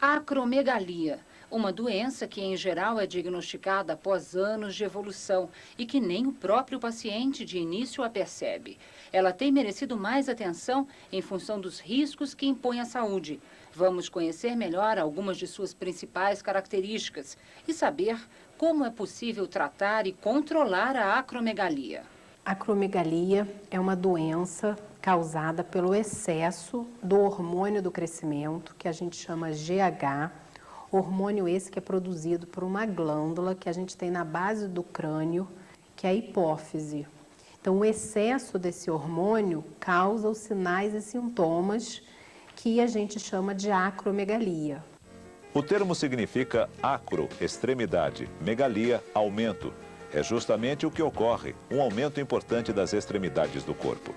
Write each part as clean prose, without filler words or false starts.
Acromegalia, uma doença que em geral é diagnosticada após anos de evolução e que nem o próprio paciente de início a percebe. Ela tem merecido mais atenção em função dos riscos que impõe à saúde. Vamos conhecer melhor algumas de suas principais características e saber como é possível tratar e controlar a acromegalia. A acromegalia é uma doença causada pelo excesso do hormônio do crescimento, que a gente chama GH, hormônio esse que é produzido por uma glândula que a gente tem na base do crânio, que é a hipófise. Então, o excesso desse hormônio causa os sinais e sintomas que a gente chama de acromegalia. O termo significa acro, extremidade, megalia, aumento. É justamente o que ocorre, um aumento importante das extremidades do corpo.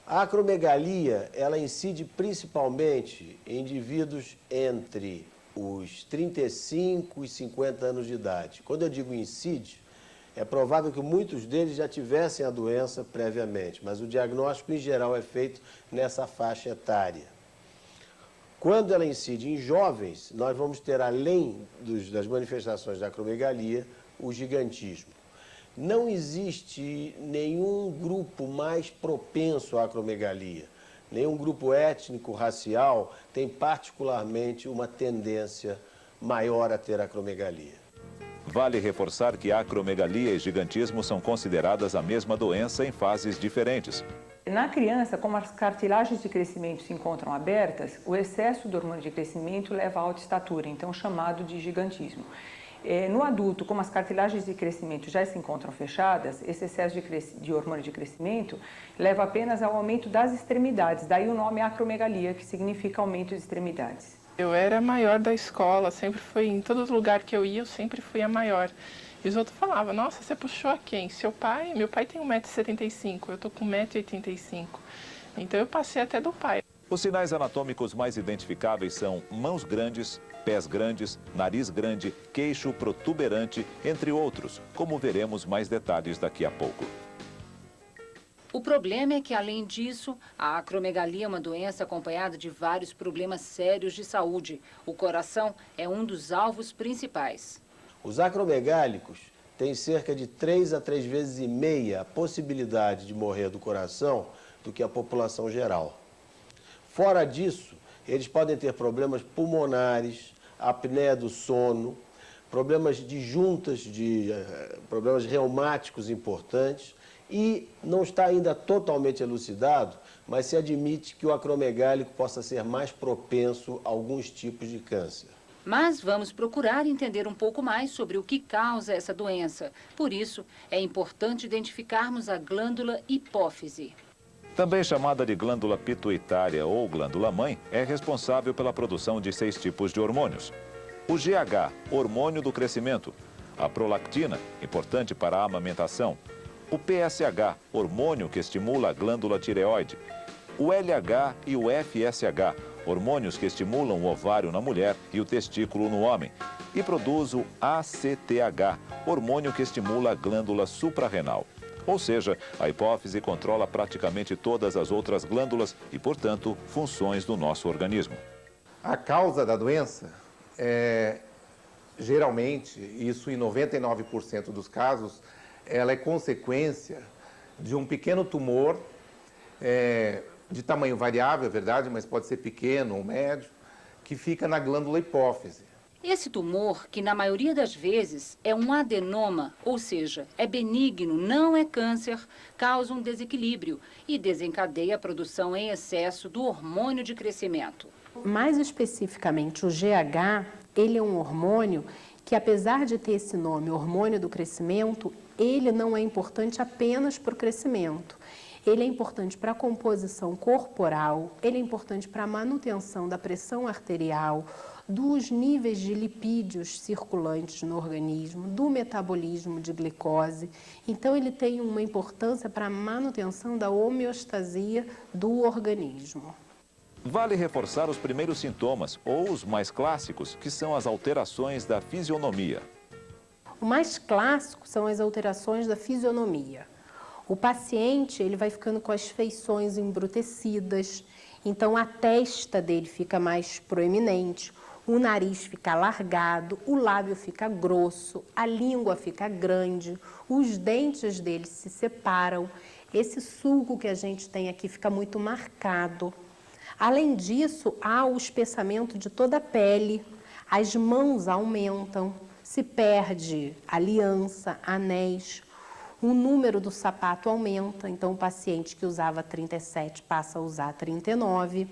A acromegalia, ela incide principalmente em indivíduos entre os 35 e 50 anos de idade. Quando eu digo incide, é provável que muitos deles já tivessem a doença previamente, mas o diagnóstico em geral é feito nessa faixa etária. Quando ela incide em jovens, nós vamos ter, além das manifestações da acromegalia, o gigantismo. Não existe nenhum grupo mais propenso à acromegalia. Nenhum grupo étnico, racial, tem particularmente uma tendência maior a ter acromegalia. Vale reforçar que acromegalia e gigantismo são consideradas a mesma doença em fases diferentes. Na criança, como as cartilagens de crescimento se encontram abertas, o excesso do hormônio de crescimento leva à alta estatura, então chamado de gigantismo. No adulto, como as cartilagens de crescimento já se encontram fechadas, esse excesso de hormônio de crescimento leva apenas ao aumento das extremidades, daí o nome acromegalia, que significa aumento de extremidades. Eu era a maior da escola, sempre fui, em todo lugar que eu ia, eu sempre fui a maior. E os outros falavam, nossa, você puxou a quem? Meu pai tem 1,75 m, eu tô com 1,85 m. Então eu passei até do pai. Os sinais anatômicos mais identificáveis são mãos grandes, pés grandes, nariz grande, queixo protuberante, entre outros, como veremos mais detalhes daqui a pouco. O problema é que, além disso, a acromegalia é uma doença acompanhada de vários problemas sérios de saúde. O coração é um dos alvos principais. Os acromegálicos têm cerca de 3 a 3,5 vezes a possibilidade de morrer do coração do que a população geral. Fora disso, eles podem ter problemas pulmonares, apneia do sono, problemas de juntas, problemas reumáticos importantes, e não está ainda totalmente elucidado, mas se admite que o acromegálico possa ser mais propenso a alguns tipos de câncer. Mas vamos procurar entender um pouco mais sobre o que causa essa doença. Por isso, é importante identificarmos a glândula hipófise. Também chamada de glândula pituitária ou glândula-mãe, é responsável pela produção de 6 tipos de hormônios. O GH, hormônio do crescimento. A prolactina, importante para a amamentação. O PSH, hormônio que estimula a glândula tireoide. O LH e o FSH, hormônios que estimulam o ovário na mulher e o testículo no homem. E produz o ACTH, hormônio que estimula a glândula suprarrenal. Ou seja, a hipófise controla praticamente todas as outras glândulas e, portanto, funções do nosso organismo. A causa da doença é, geralmente, isso em 99% dos casos, ela é consequência de um pequeno tumor, de tamanho variável, é verdade, mas pode ser pequeno ou médio, que fica na glândula hipófise. Esse tumor, que na maioria das vezes é um adenoma, ou seja, é benigno, não é câncer, causa um desequilíbrio e desencadeia a produção em excesso do hormônio de crescimento. Mais especificamente, o GH, ele é um hormônio que, apesar de ter esse nome, hormônio do crescimento, ele não é importante apenas para o crescimento. Ele é importante para a composição corporal, ele é importante para a manutenção da pressão arterial, dos níveis de lipídios circulantes no organismo, do metabolismo de glicose. Então, ele tem uma importância para a manutenção da homeostasia do organismo. Vale reforçar os primeiros sintomas, ou os mais clássicos, que são as alterações da fisionomia. O mais clássico são as alterações da fisionomia. O paciente ele vai ficando com as feições embrutecidas, então a testa dele fica mais proeminente, o nariz fica alargado, o lábio fica grosso, a língua fica grande, os dentes dele se separam, esse sulco que a gente tem aqui fica muito marcado. Além disso, há o espessamento de toda a pele, as mãos aumentam, se perde aliança, anéis, o número do sapato aumenta, então o paciente que usava 37 passa a usar 39.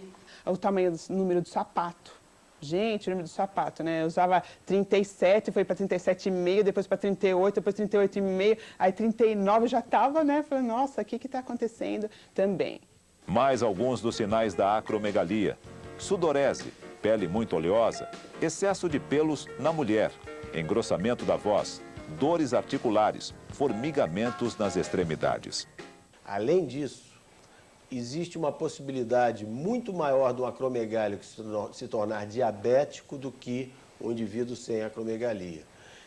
O tamanho do número do sapato. Gente, o número do sapato, né? Eu usava 37, foi para 37,5, depois para 38, depois 38,5, aí 39 já estava, né? Falei, nossa, o que está acontecendo também? Mais alguns dos sinais da acromegalia: sudorese, pele muito oleosa, excesso de pelos na mulher, engrossamento da voz, dores articulares, formigamentos nas extremidades. Além disso, existe uma possibilidade muito maior do acromegálico se tornar diabético do que o indivíduo sem acromegalia.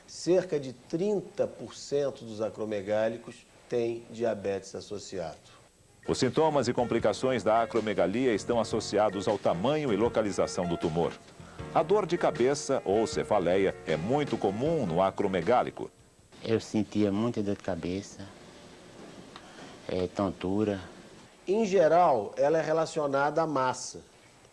Cerca de 30% dos acromegálicos têm diabetes associado. Os sintomas e complicações da acromegalia estão associados ao tamanho e localização do tumor. A dor de cabeça ou cefaleia é muito comum no acromegálico. Eu sentia muita dor de cabeça, tontura. Em geral, ela é relacionada à massa,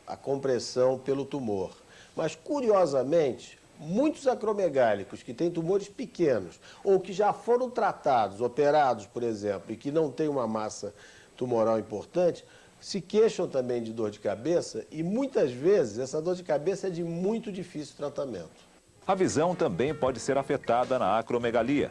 à compressão pelo tumor. Mas, curiosamente, muitos acromegálicos que têm tumores pequenos ou que já foram tratados, operados, por exemplo, e que não têm uma massa tumoral importante, se queixam também de dor de cabeça e, muitas vezes, essa dor de cabeça é de muito difícil tratamento. A visão também pode ser afetada na acromegalia.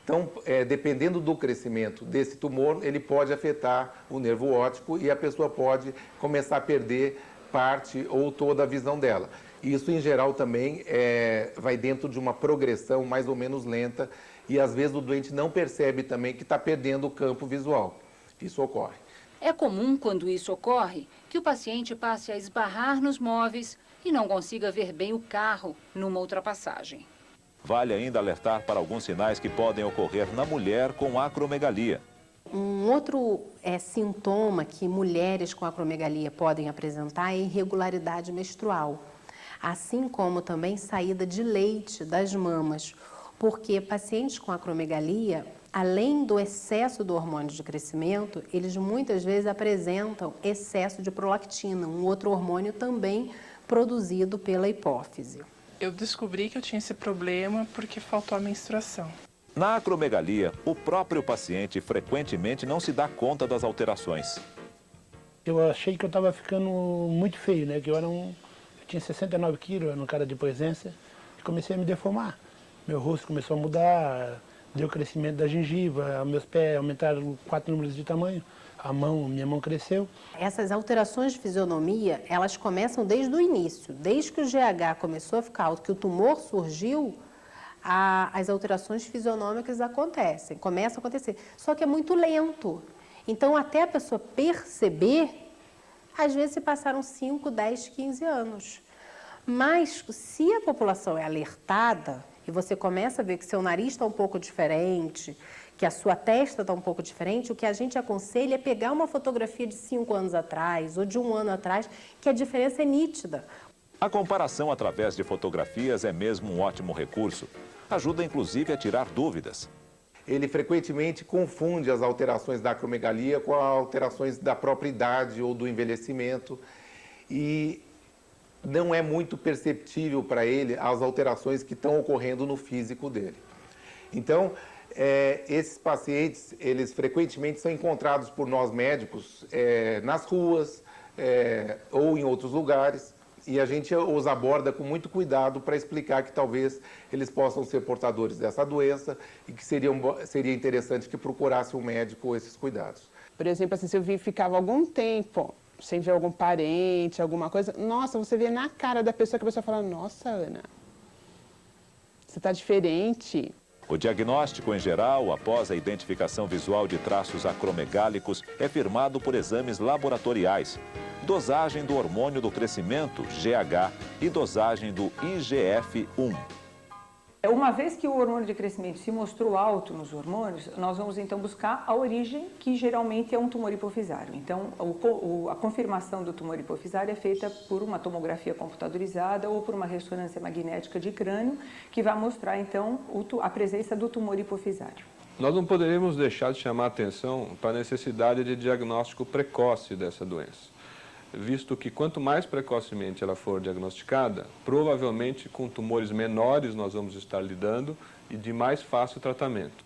Então, dependendo do crescimento desse tumor, ele pode afetar o nervo óptico e a pessoa pode começar a perder parte ou toda a visão dela. Isso, em geral, também vai dentro de uma progressão mais ou menos lenta e, às vezes, o doente não percebe também que está perdendo o campo visual. Isso ocorre. É comum, quando isso ocorre, que o paciente passe a esbarrar nos móveis e não consiga ver bem o carro numa ultrapassagem. Vale ainda alertar para alguns sinais que podem ocorrer na mulher com acromegalia. Um outro sintoma que mulheres com acromegalia podem apresentar é irregularidade menstrual, assim como também saída de leite das mamas, porque pacientes com acromegalia, além do excesso do hormônio de crescimento, eles muitas vezes apresentam excesso de prolactina, um outro hormônio também produzido pela hipófise. Eu descobri que eu tinha esse problema porque faltou a menstruação. Na acromegalia, o próprio paciente frequentemente não se dá conta das alterações. Eu achei que eu estava ficando muito feio, né? Que eu tinha 69 quilos, era um cara de presença, e comecei a me deformar. Meu rosto começou a mudar, deu crescimento da gengiva, meus pés aumentaram 4 números de tamanho, minha mão cresceu. Essas alterações de fisionomia, elas começam desde o início, desde que o GH começou a ficar alto, que o tumor surgiu, as alterações fisionômicas acontecem, começam a acontecer. Só que é muito lento. Então, até a pessoa perceber, às vezes se passaram 5, 10, 15 anos. Mas, se a população é alertada, e você começa a ver que seu nariz está um pouco diferente, que a sua testa está um pouco diferente, o que a gente aconselha é pegar uma fotografia de 5 anos atrás ou de 1 ano atrás, que a diferença é nítida. A comparação através de fotografias é mesmo um ótimo recurso. Ajuda, inclusive, a tirar dúvidas. Ele frequentemente confunde as alterações da acromegalia com as alterações da própria idade ou do envelhecimento e não é muito perceptível para ele as alterações que estão ocorrendo no físico dele. Então, esses pacientes, eles frequentemente são encontrados por nós médicos nas ruas ou em outros lugares e a gente os aborda com muito cuidado para explicar que talvez eles possam ser portadores dessa doença e que seria interessante que procurasse um médico esses cuidados. Por exemplo, assim, se eu ficava algum tempo sem ver algum parente, alguma coisa, nossa, você vê na cara da pessoa que a pessoa fala, nossa, Ana, você está diferente. O diagnóstico, em geral, após a identificação visual de traços acromegálicos, é firmado por exames laboratoriais, dosagem do hormônio do crescimento, GH, e dosagem do IGF-1. Uma vez que o hormônio de crescimento se mostrou alto nos hormônios, nós vamos então buscar a origem, que geralmente é um tumor hipofisário. Então, a confirmação do tumor hipofisário é feita por uma tomografia computadorizada ou por uma ressonância magnética de crânio, que vai mostrar então a presença do tumor hipofisário. Nós não poderíamos deixar de chamar a atenção para a necessidade de diagnóstico precoce dessa doença, visto que quanto mais precocemente ela for diagnosticada, provavelmente com tumores menores nós vamos estar lidando e de mais fácil tratamento.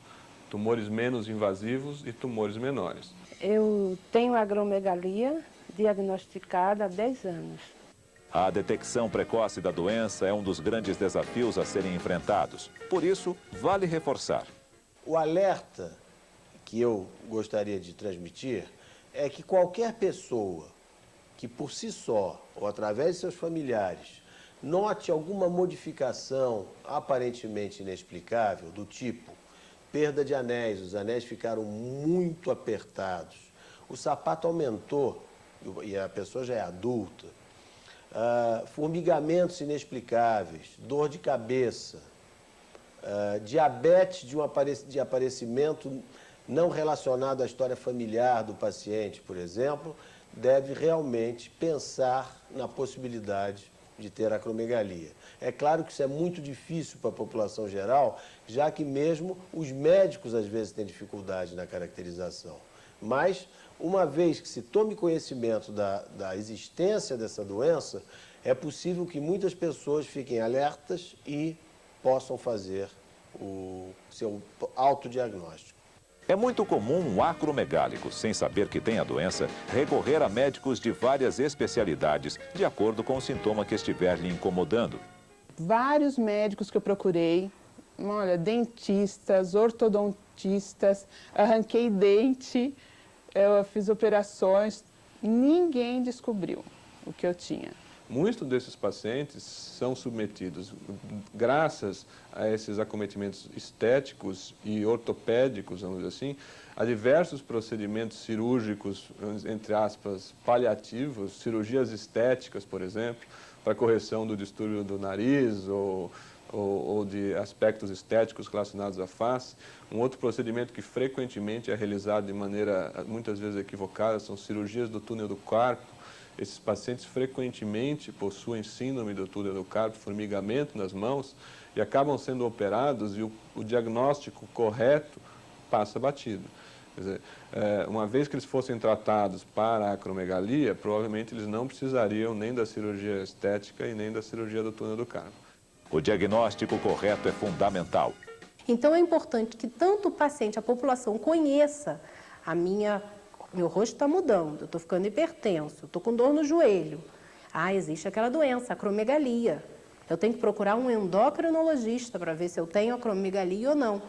Tumores menos invasivos e tumores menores. Eu tenho acromegalia diagnosticada há 10 anos. A detecção precoce da doença é um dos grandes desafios a serem enfrentados. Por isso, vale reforçar. O alerta que eu gostaria de transmitir é que qualquer pessoa que por si só, ou através de seus familiares, note alguma modificação aparentemente inexplicável, do tipo perda de anéis, os anéis ficaram muito apertados, o sapato aumentou e a pessoa já é adulta, formigamentos inexplicáveis, dor de cabeça, diabetes de aparecimento não relacionado à história familiar do paciente, por exemplo, deve realmente pensar na possibilidade de ter acromegalia. É claro que isso é muito difícil para a população geral, já que mesmo os médicos às vezes têm dificuldade na caracterização. Mas, uma vez que se tome conhecimento da existência dessa doença, é possível que muitas pessoas fiquem alertas e possam fazer o seu autodiagnóstico. É muito comum um acromegálico, sem saber que tem a doença, recorrer a médicos de várias especialidades, de acordo com o sintoma que estiver lhe incomodando. Vários médicos que eu procurei, olha, dentistas, ortodontistas, arranquei dente, eu fiz operações, ninguém descobriu o que eu tinha. Muitos desses pacientes são submetidos, graças a esses acometimentos estéticos e ortopédicos, vamos dizer assim, a diversos procedimentos cirúrgicos, entre aspas, paliativos, cirurgias estéticas, por exemplo, para correção do distúrbio do nariz ou de aspectos estéticos relacionados à face. Um outro procedimento que frequentemente é realizado de maneira muitas vezes equivocada são cirurgias do túnel do carpo. Esses pacientes frequentemente possuem síndrome do túnel do carpo, formigamento nas mãos, e acabam sendo operados e o diagnóstico correto passa batido. Quer dizer, uma vez que eles fossem tratados para a acromegalia, provavelmente eles não precisariam nem da cirurgia estética e nem da cirurgia do túnel do carpo. O diagnóstico correto é fundamental. Então é importante que tanto o paciente, a população, conheça meu rosto está mudando, eu estou ficando hipertenso, estou com dor no joelho. Existe aquela doença, acromegalia. Eu tenho que procurar um endocrinologista para ver se eu tenho acromegalia ou não.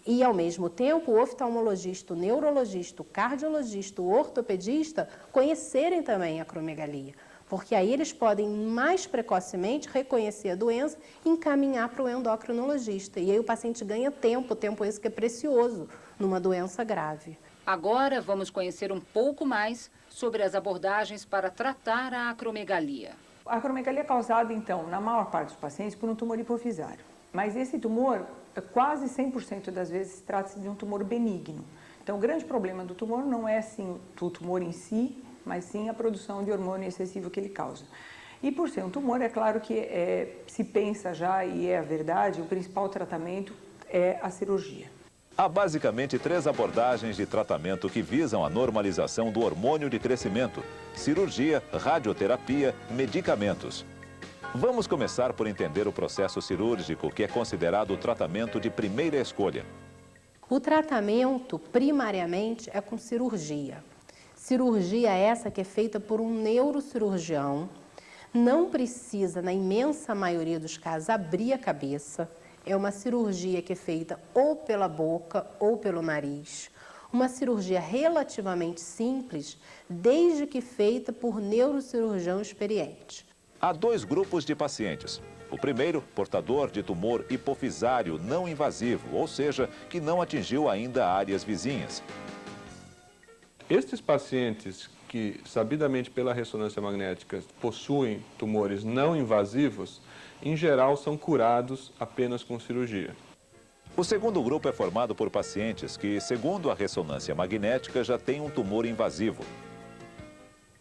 E, ao mesmo tempo, o oftalmologista, o neurologista, o cardiologista, o ortopedista conhecerem também a acromegalia. Porque aí eles podem mais precocemente reconhecer a doença e encaminhar para o endocrinologista. E aí o paciente ganha tempo esse que é precioso numa doença grave. Agora vamos conhecer um pouco mais sobre as abordagens para tratar a acromegalia. A acromegalia é causada, então, na maior parte dos pacientes, por um tumor hipofisário. Mas esse tumor, quase 100% das vezes, trata-se de um tumor benigno. Então, o grande problema do tumor não é, sim, o tumor em si, mas sim a produção de hormônio excessivo que ele causa. E por ser um tumor, é claro que se pensa já, e é a verdade, o principal tratamento é a cirurgia. Há basicamente 3 abordagens de tratamento que visam a normalização do hormônio de crescimento: cirurgia, radioterapia, medicamentos. Vamos começar por entender o processo cirúrgico, que é considerado o tratamento de primeira escolha. O tratamento, primariamente, é com cirurgia. Cirurgia essa que é feita por um neurocirurgião, não precisa, na imensa maioria dos casos, abrir a cabeça. É uma cirurgia que é feita ou pela boca ou pelo nariz. Uma cirurgia relativamente simples, desde que feita por neurocirurgião experiente. Há 2 grupos de pacientes. O primeiro, portador de tumor hipofisário não invasivo, ou seja, que não atingiu ainda áreas vizinhas. Estes pacientes que sabidamente pela ressonância magnética possuem tumores não invasivos, em geral são curados apenas com cirurgia. O segundo grupo é formado por pacientes que, segundo a ressonância magnética, já têm um tumor invasivo.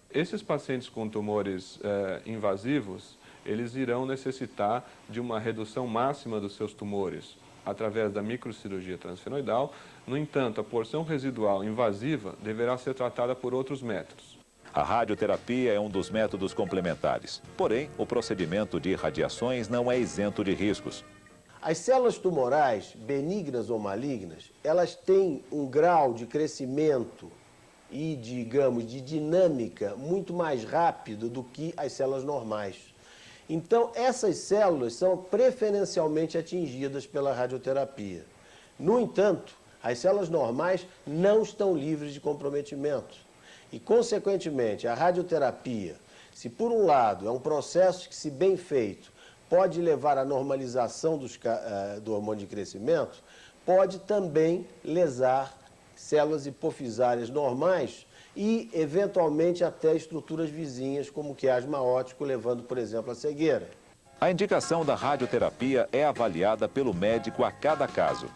Esses pacientes com tumores invasivos, eles irão necessitar de uma redução máxima dos seus tumores através da microcirurgia transfenoidal. No entanto, a porção residual invasiva deverá ser tratada por outros métodos. A radioterapia é um dos métodos complementares. Porém, o procedimento de irradiações não é isento de riscos. As células tumorais, benignas ou malignas, elas têm um grau de crescimento e, digamos, de dinâmica muito mais rápido do que as células normais. Então, essas células são preferencialmente atingidas pela radioterapia. No entanto, as células normais não estão livres de comprometimento. E, consequentemente, a radioterapia, se por um lado é um processo que, se bem feito, pode levar à normalização do hormônio de crescimento, pode também lesar células hipofisárias normais e, eventualmente, até estruturas vizinhas, como o quiasma óptico, levando, por exemplo, à cegueira. A indicação da radioterapia é avaliada pelo médico a cada caso.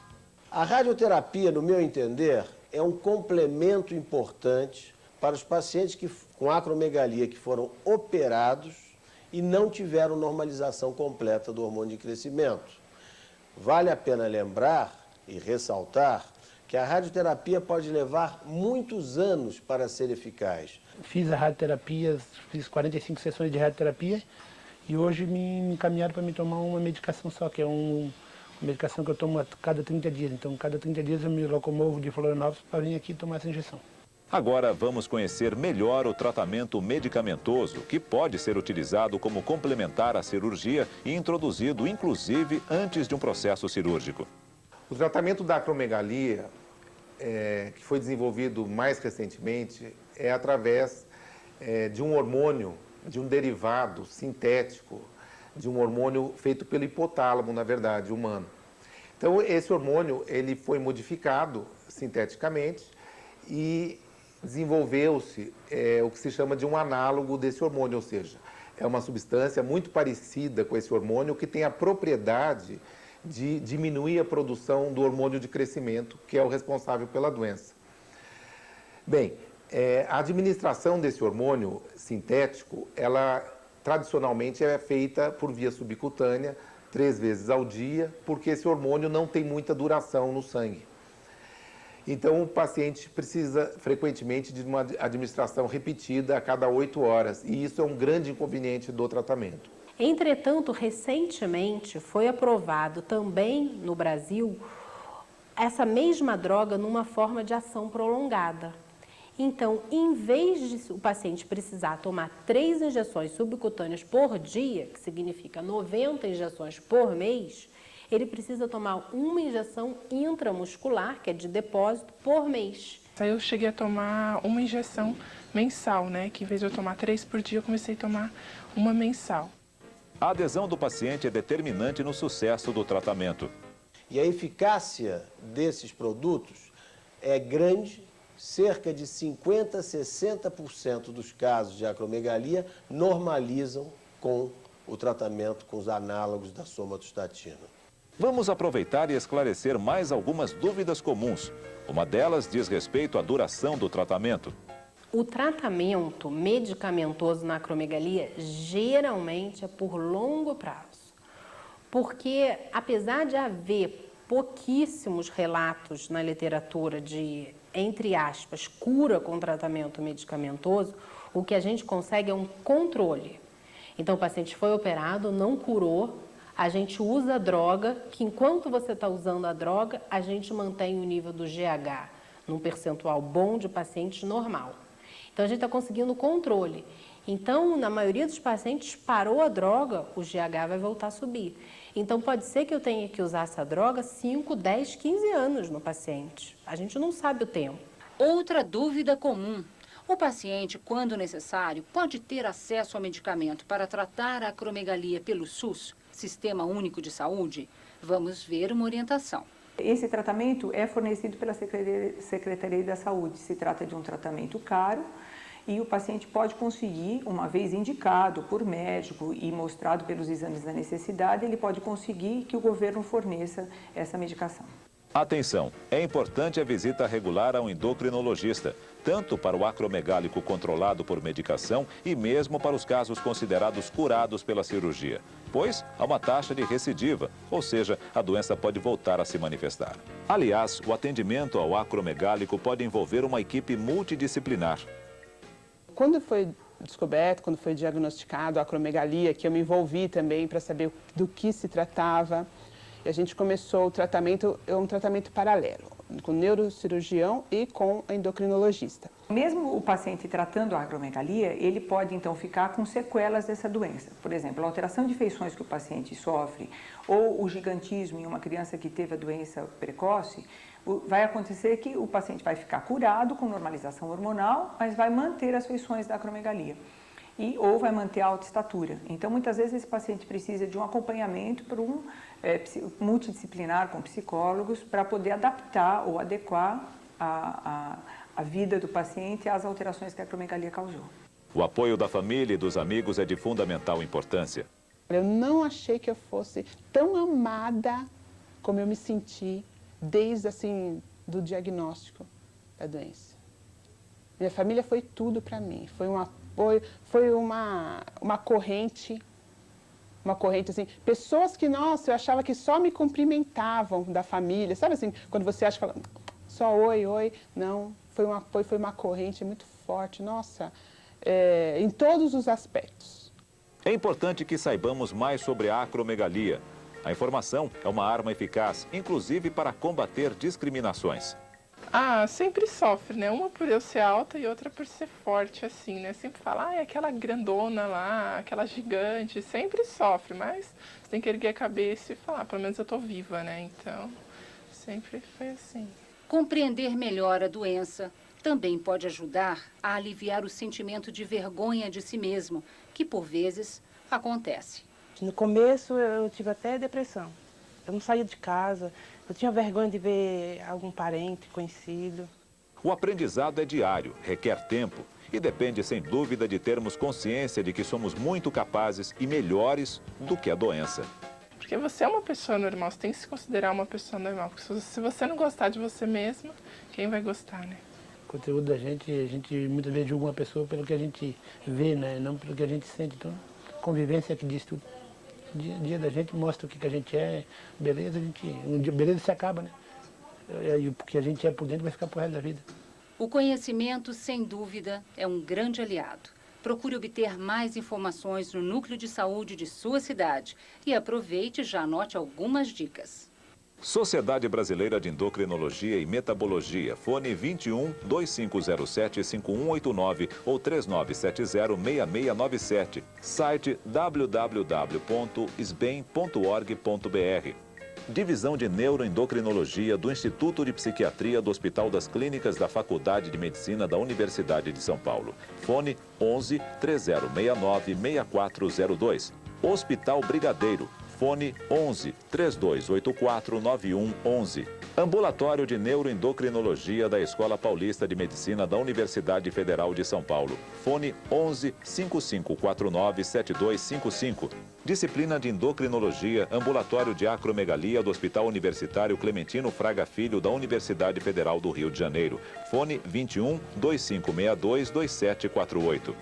A radioterapia, no meu entender, é um complemento importante para os pacientes com acromegalia que foram operados e não tiveram normalização completa do hormônio de crescimento. Vale a pena lembrar e ressaltar que a radioterapia pode levar muitos anos para ser eficaz. Fiz a radioterapia, fiz 45 sessões de radioterapia e hoje me encaminharam para me tomar uma medicação só, que é uma medicação que eu tomo a cada 30 dias. Então, cada 30 dias eu me locomovo de Florianópolis para vir aqui tomar essa injeção. Agora vamos conhecer melhor o tratamento medicamentoso, que pode ser utilizado como complementar à cirurgia e introduzido, inclusive, antes de um processo cirúrgico. O tratamento da acromegalia, que foi desenvolvido mais recentemente, é através de um hormônio, de um derivado sintético, de um hormônio feito pelo hipotálamo, na verdade, humano. Então, esse hormônio ele foi modificado sinteticamente e desenvolveu-se o que se chama de um análogo desse hormônio, ou seja, é uma substância muito parecida com esse hormônio que tem a propriedade de diminuir a produção do hormônio de crescimento, que é o responsável pela doença. Bem, a administração desse hormônio sintético, ela tradicionalmente é feita por via subcutânea, 3 vezes ao dia, porque esse hormônio não tem muita duração no sangue. Então, o paciente precisa frequentemente de uma administração repetida a cada 8 horas, e isso é um grande inconveniente do tratamento. Entretanto, recentemente foi aprovado também no Brasil essa mesma droga numa forma de ação prolongada. Então, em vez de o paciente precisar tomar 3 injeções subcutâneas por dia, que significa 90 injeções por mês, ele precisa tomar uma injeção intramuscular, que é de depósito, por mês. Aí eu cheguei a tomar uma injeção mensal, né? Que em vez de eu tomar 3 por dia, eu comecei a tomar uma mensal. A adesão do paciente é determinante no sucesso do tratamento. E a eficácia desses produtos é grande, cerca de 50% a 60% dos casos de acromegalia normalizam com o tratamento com os análogos da somatostatina. Vamos aproveitar e esclarecer mais algumas dúvidas comuns. Uma delas diz respeito à duração do tratamento. O tratamento medicamentoso na acromegalia geralmente é por longo prazo, porque apesar de haver pouquíssimos relatos na literatura de, entre aspas, cura com tratamento medicamentoso, o que a gente consegue é um controle. Então o paciente foi operado, não curou, a gente usa a droga, que enquanto você está usando a droga, a gente mantém o nível do GH num percentual bom de pacientes normal. Então, a gente está conseguindo controle. Então, na maioria dos pacientes, parou a droga, o GH vai voltar a subir. Então, pode ser que eu tenha que usar essa droga 5, 10, 15 anos no paciente. A gente não sabe o tempo. Outra dúvida comum. O paciente, quando necessário, pode ter acesso ao medicamento para tratar a acromegalia pelo SUS, Sistema Único de Saúde? Vamos ver uma orientação. Esse tratamento é fornecido pela Secretaria da Saúde. Se trata de um tratamento caro e o paciente pode conseguir, uma vez indicado por médico e mostrado pelos exames da necessidade, ele pode conseguir que o governo forneça essa medicação. Atenção, é importante a visita regular ao endocrinologista, tanto para o acromegálico controlado por medicação e mesmo para os casos considerados curados pela cirurgia, pois há uma taxa de recidiva, ou seja, a doença pode voltar a se manifestar. Aliás, o atendimento ao acromegálico pode envolver uma equipe multidisciplinar. Quando foi descoberto, quando foi diagnosticado a acromegalia, que eu me envolvi também para saber do que se tratava, e a gente começou o tratamento, um tratamento paralelo, com o neurocirurgião e com o endocrinologista. Mesmo o paciente tratando a acromegalia, ele pode então ficar com sequelas dessa doença. Por exemplo, a alteração de feições que o paciente sofre ou o gigantismo em uma criança que teve a doença precoce, vai acontecer que o paciente vai ficar curado com normalização hormonal, mas vai manter as feições da acromegalia. Ou vai manter a alta estatura. Então, muitas vezes, esse paciente precisa de um acompanhamento por multidisciplinar com psicólogos para poder adaptar ou adequar a vida do paciente às alterações que a acromegalia causou. O apoio da família e dos amigos é de fundamental importância. Eu não achei que eu fosse tão amada como eu me senti desde assim, do diagnóstico da doença. Minha família foi tudo para mim, foi um apoio, foi uma corrente assim, pessoas que, nossa, eu achava que só me cumprimentavam da família, sabe assim, quando você acha que fala, só oi, oi, não, foi um apoio, foi uma corrente muito forte, nossa, em todos os aspectos. É importante que saibamos mais sobre a acromegalia. A informação é uma arma eficaz, inclusive para combater discriminações. Ah, sempre sofre, né? Uma por eu ser alta e outra por ser forte, assim, né? Sempre fala, é aquela grandona lá, aquela gigante, sempre sofre, mas você tem que erguer a cabeça e falar, pelo menos eu tô viva, né? Então, sempre foi assim. Compreender melhor a doença também pode ajudar a aliviar o sentimento de vergonha de si mesmo, que por vezes acontece. No começo eu tive até depressão. Eu não saía de casa, eu tinha vergonha de ver algum parente, conhecido. O aprendizado é diário, requer tempo e depende sem dúvida de termos consciência de que somos muito capazes e melhores do que a doença. Porque você é uma pessoa normal, você tem que se considerar uma pessoa normal. Porque se você não gostar de você mesmo, quem vai gostar, né? O conteúdo da gente, a gente muitas vezes julga uma pessoa pelo que a gente vê, né? Não pelo que a gente sente. Então, convivência é que diz tudo. O dia da gente mostra o que a gente é, beleza, beleza se acaba, né? E o que a gente é por dentro vai ficar pro resto da vida. O conhecimento, sem dúvida, é um grande aliado. Procure obter mais informações no núcleo de saúde de sua cidade e aproveite e já anote algumas dicas. Sociedade Brasileira de Endocrinologia e Metabologia, fone 21 2507 5189 ou 3970-6697, site www.sbem.org.br. Divisão de Neuroendocrinologia do Instituto de Psiquiatria do Hospital das Clínicas da Faculdade de Medicina da Universidade de São Paulo, fone 11 3069 6402. Hospital Brigadeiro, fone 11 3284 9111. Ambulatório de Neuroendocrinologia da Escola Paulista de Medicina da Universidade Federal de São Paulo. Fone 11 5549 7255. Disciplina de Endocrinologia, Ambulatório de Acromegalia do Hospital Universitário Clementino Fraga Filho da Universidade Federal do Rio de Janeiro. Fone 21 2562 2748.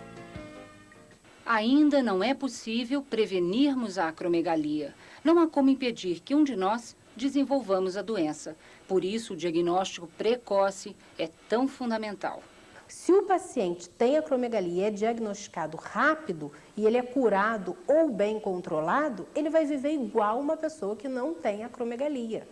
Ainda não é possível prevenirmos a acromegalia. Não há como impedir que um de nós desenvolvamos a doença. Por isso, o diagnóstico precoce é tão fundamental. Se o paciente tem acromegalia e é diagnosticado rápido e ele é curado ou bem controlado, ele vai viver igual uma pessoa que não tem acromegalia.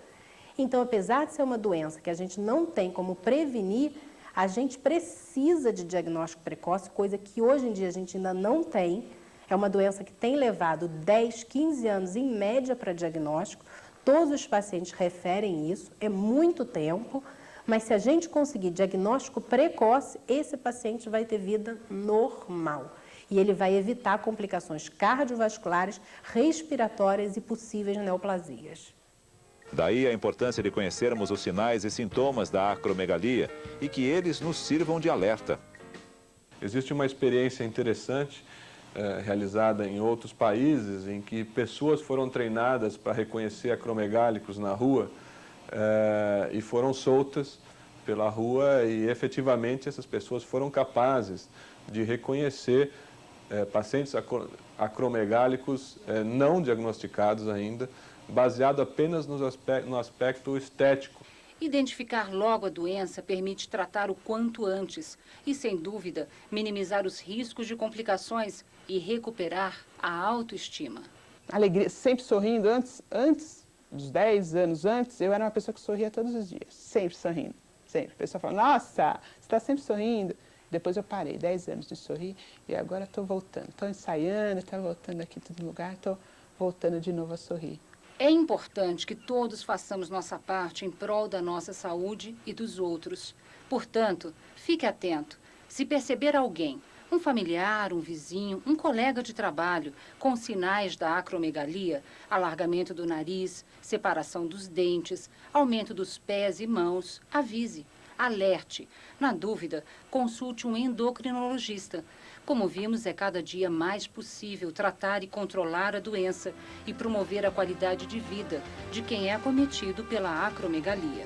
Então, apesar de ser uma doença que a gente não tem como prevenir, a gente precisa de diagnóstico precoce, coisa que hoje em dia a gente ainda não tem. É uma doença que tem levado 10, 15 anos em média para diagnóstico. Todos os pacientes referem isso, é muito tempo. Mas se a gente conseguir diagnóstico precoce, esse paciente vai ter vida normal. E ele vai evitar complicações cardiovasculares, respiratórias e possíveis neoplasias. Daí a importância de conhecermos os sinais e sintomas da acromegalia e que eles nos sirvam de alerta. Existe uma experiência interessante realizada em outros países, em que pessoas foram treinadas para reconhecer acromegálicos na rua e foram soltas pela rua e efetivamente essas pessoas foram capazes de reconhecer pacientes acromegálicos não diagnosticados ainda, baseado apenas no aspecto estético. Identificar logo a doença permite tratar o quanto antes e, sem dúvida, minimizar os riscos de complicações e recuperar a autoestima. Alegria, sempre sorrindo. Antes dos 10 anos antes, eu era uma pessoa que sorria todos os dias, sempre sorrindo. Sempre. A pessoa fala, nossa, você está sempre sorrindo. Depois eu parei, 10 anos de sorrir, e agora estou voltando. Estou ensaiando, estou voltando aqui em todo lugar, estou voltando de novo a sorrir. É importante que todos façamos nossa parte em prol da nossa saúde e dos outros. Portanto, fique atento. Se perceber alguém, um familiar, um vizinho, um colega de trabalho, com sinais da acromegalia, alargamento do nariz, separação dos dentes, aumento dos pés e mãos, avise, alerte. Na dúvida, consulte um endocrinologista. Como vimos, é cada dia mais possível tratar e controlar a doença e promover a qualidade de vida de quem é acometido pela acromegalia.